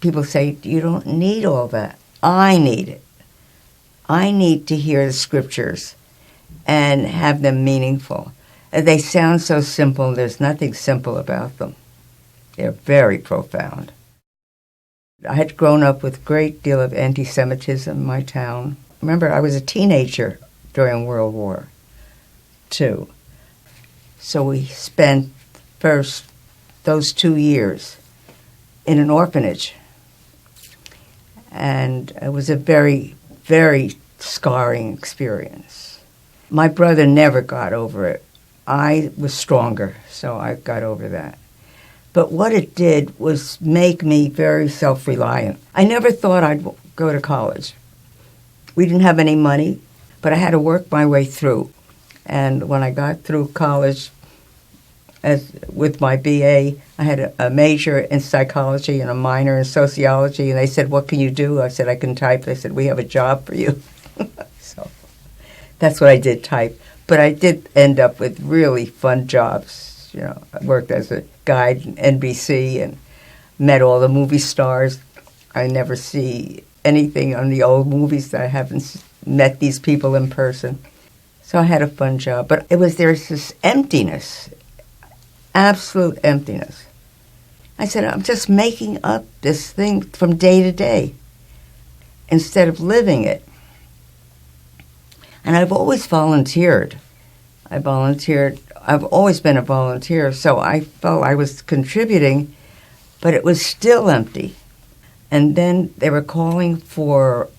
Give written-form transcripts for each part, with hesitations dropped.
people say, you don't need all that. I need it. I need to hear the scriptures and have them meaningful. They sound so simple. There's nothing simple about them. They're very profound. I had grown up with a great deal of anti-Semitism in my town. Remember, I was a teenager during World War II. So we spent first those 2 years in an orphanage. And it was a very, very scarring experience. My brother never got over it. I was stronger, so I got over that. But what it did was make me very self-reliant. I never thought I'd go to college. We didn't have any money, but I had to work my way through. And when I got through college, with my BA, I had a major in psychology and a minor in sociology, and they said, what can you do? I said, I can type. They said, we have a job for you. So that's what I did, type. But I did end up with really fun jobs. You know, I worked as a guide in NBC and met all the movie stars. I never see anything on the old movies that I haven't met these people in person. So I had a fun job. But there's this emptiness, absolute emptiness. I said, I'm just making up this thing from day to day instead of living it. And I've always volunteered. I've always been a volunteer, so I felt I was contributing, but it was still empty. And then they were calling for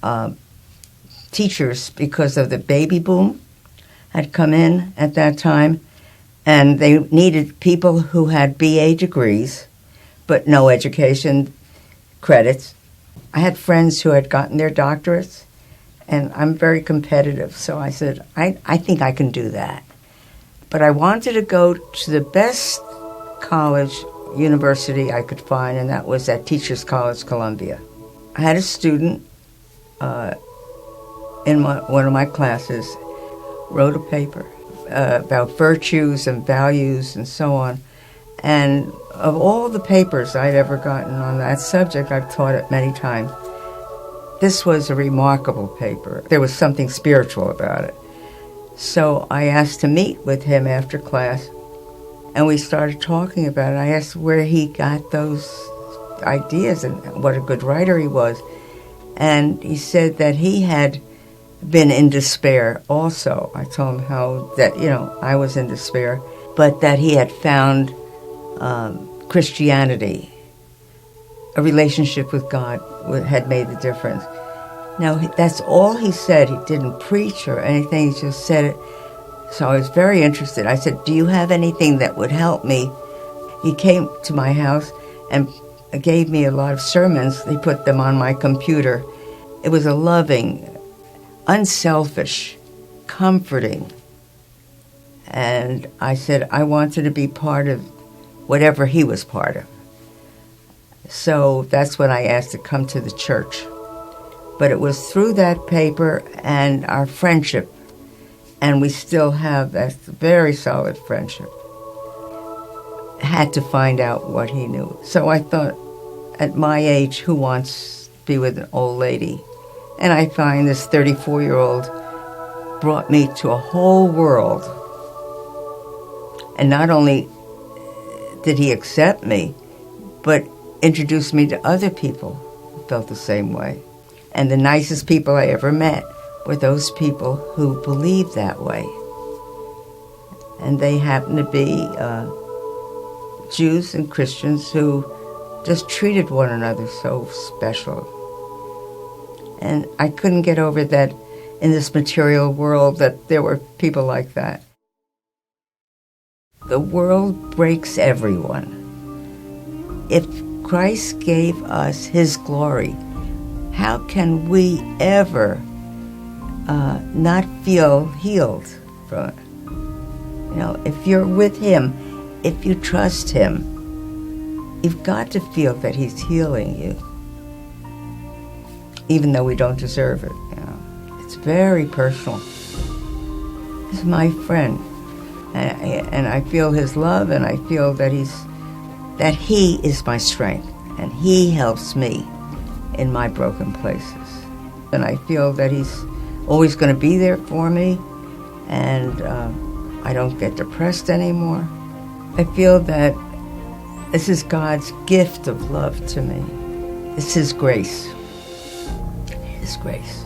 teachers because of the baby boom had come in at that time, and they needed people who had BA degrees, but no education credits. I had friends who had gotten their doctorates, and I'm very competitive, so I said, I think I can do that. But I wanted to go to the best college, university I could find, and that was at Teachers College, Columbia. I had a student in one of my classes wrote a paper about virtues and values and so on. And of all the papers I'd ever gotten on that subject, I've taught it many times, this was a remarkable paper. There was something spiritual about it. So I asked to meet with him after class, and we started talking about it. I asked where he got those ideas and what a good writer he was. And he said that he had been in despair also. I told him how that, I was in despair, but that he had found Christianity, a relationship with God, had made the difference. Now, that's all he said. He didn't preach or anything. He just said it. So I was very interested. I said, do you have anything that would help me? He came to my house and gave me a lot of sermons. He put them on my computer. It was a loving, unselfish, comforting. And I said I wanted to be part of whatever he was part of. So that's when I asked to come to the church. But it was through that paper and our friendship, and we still have that very solid friendship. Had to find out what he knew. So I thought, at my age, who wants to be with an old lady? And I find this 34-year-old brought me to a whole world. And not only did he accept me, but introduced me to other people who felt the same way. And the nicest people I ever met were those people who believed that way. And they happened to be Jews and Christians who just treated one another so special. And I couldn't get over that in this material world that there were people like that. The world breaks everyone. If Christ gave us his glory, how can we ever not feel healed from it? If you're with him, if you trust him, you've got to feel that he's healing you, even though we don't deserve it. It's very personal. He's my friend, and I feel his love, and I feel that he is my strength, and he helps me. in my broken places. And I feel that he's always going to be there for me, and I don't get depressed anymore. I feel that this is God's gift of love to me. It's His grace. His grace.